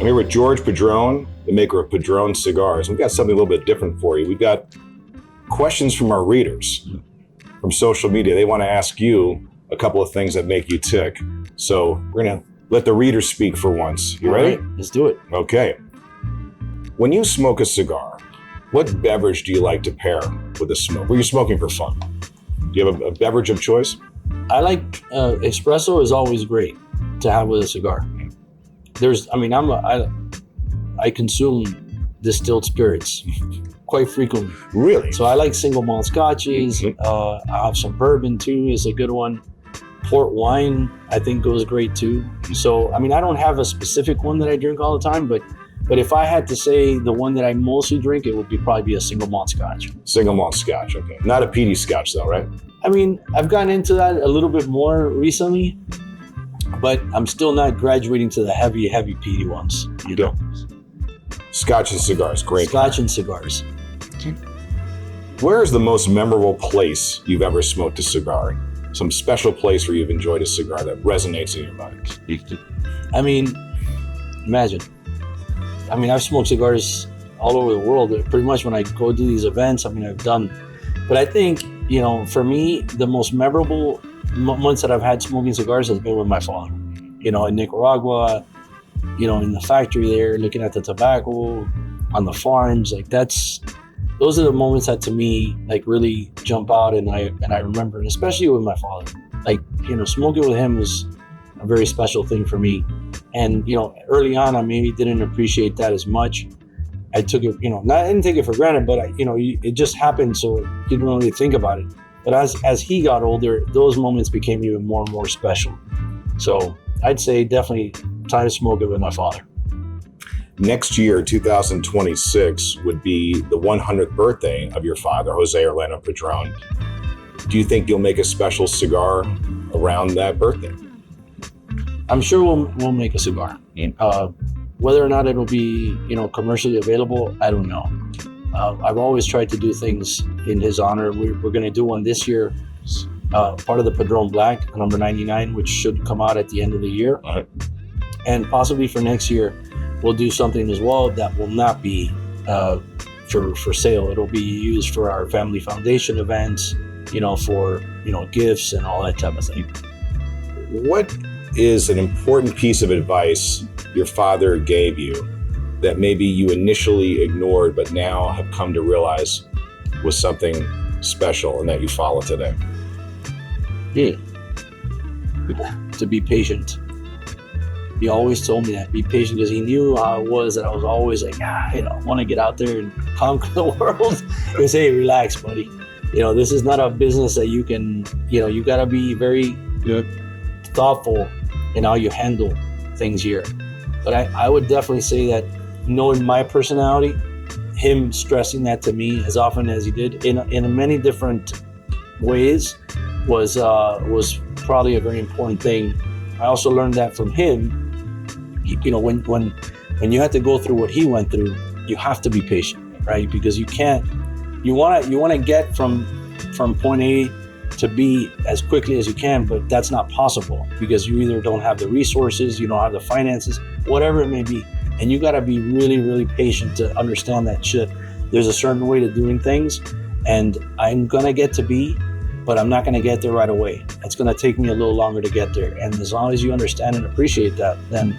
I'm here with Jorge Padrón, the maker of Padrón Cigars. We've got something a little bit different for you. We've got questions from our readers from social media. They want to ask you a couple of things that make you tick. So we're going to let the readers speak for once. You ready? All right, let's do it. Okay. When you smoke a cigar, what beverage do you like to pair with a smoke? Well, you're smoking for fun. Do you have a beverage of choice? I like espresso is always great to have with a cigar. I consume distilled spirits quite frequently. Really? So I like single malt scotches. I have some bourbon too, is a good one. Port wine, I think, goes great too. So, I don't have a specific one that I drink all the time, but if I had to say the one that I mostly drink, it would probably be a single malt scotch. Single malt scotch, okay. Not a peaty scotch though, right? I've gotten into that a little bit more recently, but I'm still not graduating to the heavy peaty ones, you know. Scotch and cigars, great. Scotch and cigars. Where is the most memorable place you've ever smoked a cigar? Some special place where you've enjoyed a cigar that resonates in your mind? Imagine. I've smoked cigars all over the world. Pretty much when I go to these events, I've done. But I think, for me, the most memorable moments that I've had smoking cigars has been with my father. In Nicaragua, in the factory there, looking at the tobacco on the farms. Those are the moments that to me really jump out, and I remember, and especially with my father. Smoking with him was a very special thing for me. And early on, I maybe didn't appreciate that as much. I took it, I didn't take it for granted, but it just happened, so you didn't really think about it. But as he got older, those moments became even more and more special. So I'd say definitely time to smoke it with my father. Next year, 2026, would be the 100th birthday of your father, Jose Orlando Padrón. Do you think you'll make a special cigar around that birthday? I'm sure we'll make a cigar. Whether or not it'll be, commercially available, I don't know. I've always tried to do things in his honor. We're going to do one this year, part of the Padrón Black, number 99, which should come out at the end of the year. All right. And possibly for next year, we'll do something as well that will not be for sale. It'll be used for our family foundation events, for, gifts and all that type of thing. What is an important piece of advice your father gave you that maybe you initially ignored but now have come to realize was something special and that you follow today? To be patient. He always told me that, be patient, because he knew how it was, that I was always I want to get out there and conquer the world. He would say, relax, buddy. This is not a business that you can, you got to be very thoughtful in how you handle things here. But I would definitely say that, knowing my personality, him stressing that to me as often as he did in many different ways was probably a very important thing. I also learned that from him. When you have to go through what he went through, you have to be patient, right? Because you want to get from point A to B as quickly as you can, but that's not possible because you either don't have the resources, you don't have the finances, whatever it may be. And you got to be really, really patient to understand that there's a certain way to doing things, and I'm going to get to B, but I'm not going to get there right away. It's going to take me a little longer to get there. And as long as you understand and appreciate that, then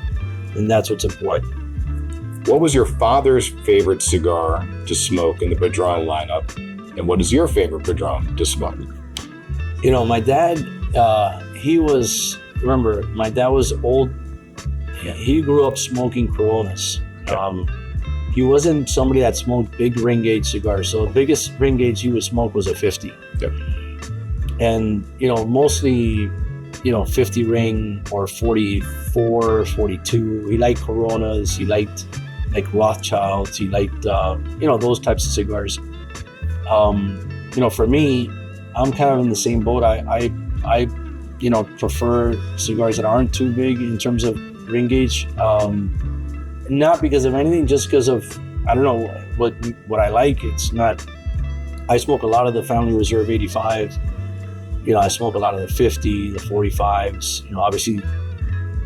that's what's important. What was your father's favorite cigar to smoke in the Padrón lineup? And what is your favorite Padrón to smoke? My dad, my dad was old. He grew up smoking Coronas. He wasn't somebody that smoked big ring gauge cigars. So the biggest ring gauge he would smoke was a 50. Yep. And, mostly, 50 ring or 44, 42. He liked Coronas. He liked Rothschilds. He liked, those types of cigars. For me, I'm kind of in the same boat. I prefer cigars that aren't too big in terms of ring gauge. Not because of anything, just because of, I don't know what I like. It's not, I smoke a lot of the Family Reserve 85. I smoke a lot of the 50, the 45s. Obviously,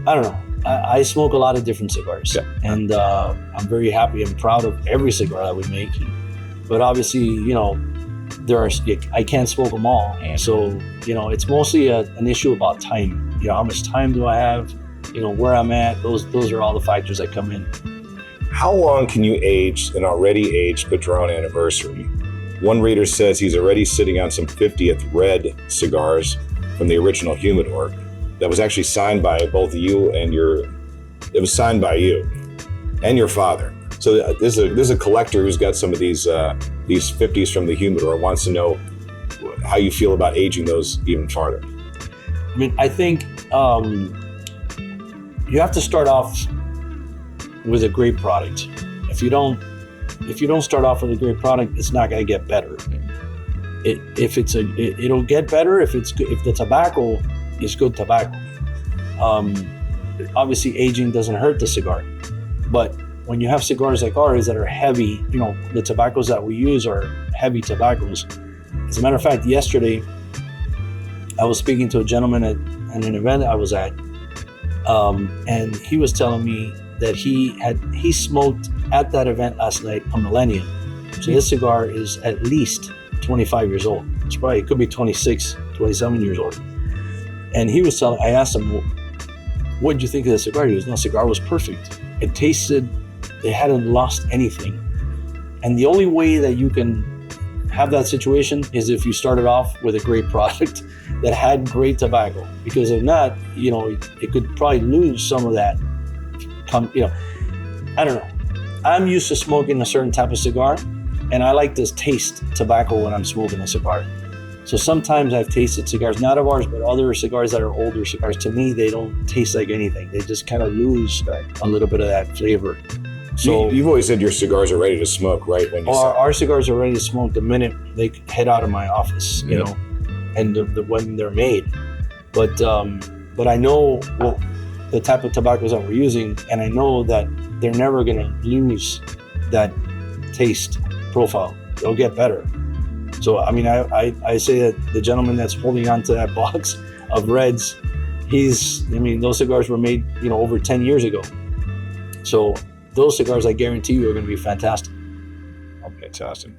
I don't know. I smoke a lot of different cigars, Yeah. and I'm very happy and proud of every cigar that we make. But obviously, I can't smoke them all. So, it's mostly an issue about time. How much time do I have? Where I'm at. Those are all the factors that come in. How long can you age an already aged Padron Anniversary? One reader says he's already sitting on some 50th red cigars from the original Humidor that was actually signed by both you and it was signed by you and your father. So there's a collector who's got some of these 50s from the Humidor, wants to know how you feel about aging those even farther. I mean, I think you have to start off with a great product. If you don't start off with a great product, it's not going to get better. It'll get better if the tobacco is good tobacco. Obviously, aging doesn't hurt the cigar, but when you have cigars like ours that are heavy, the tobaccos that we use are heavy tobaccos. As a matter of fact, yesterday I was speaking to a gentleman at an event I was at, and he was telling me that he smoked at that event last night a Millennium. So this cigar is at least 25 years old. It could be 26, 27 years old. And he was I asked him, what did you think of the cigar? He goes, no, the cigar was perfect. It hadn't lost anything. And the only way that you can have that situation is if you started off with a great product that had great tobacco. Because if not, it could probably lose some of that. I don't know. I'm used to smoking a certain type of cigar, and I like to taste tobacco when I'm smoking a cigar. So sometimes I've tasted cigars, not of ours, but other cigars that are older cigars. To me, they don't taste like anything. They just kind of lose a little bit of that flavor. So you've always said your cigars are ready to smoke, right? When our cigars are ready to smoke the minute they head out of my office, and when they're made. But I know the type of tobaccos that we're using, and I know that they're never going to lose that taste profile. They'll get better. So, I mean, I say that the gentleman that's holding onto that box of reds, those cigars were made, over 10 years ago. So those cigars, I guarantee you, are going to be fantastic. Oh, fantastic.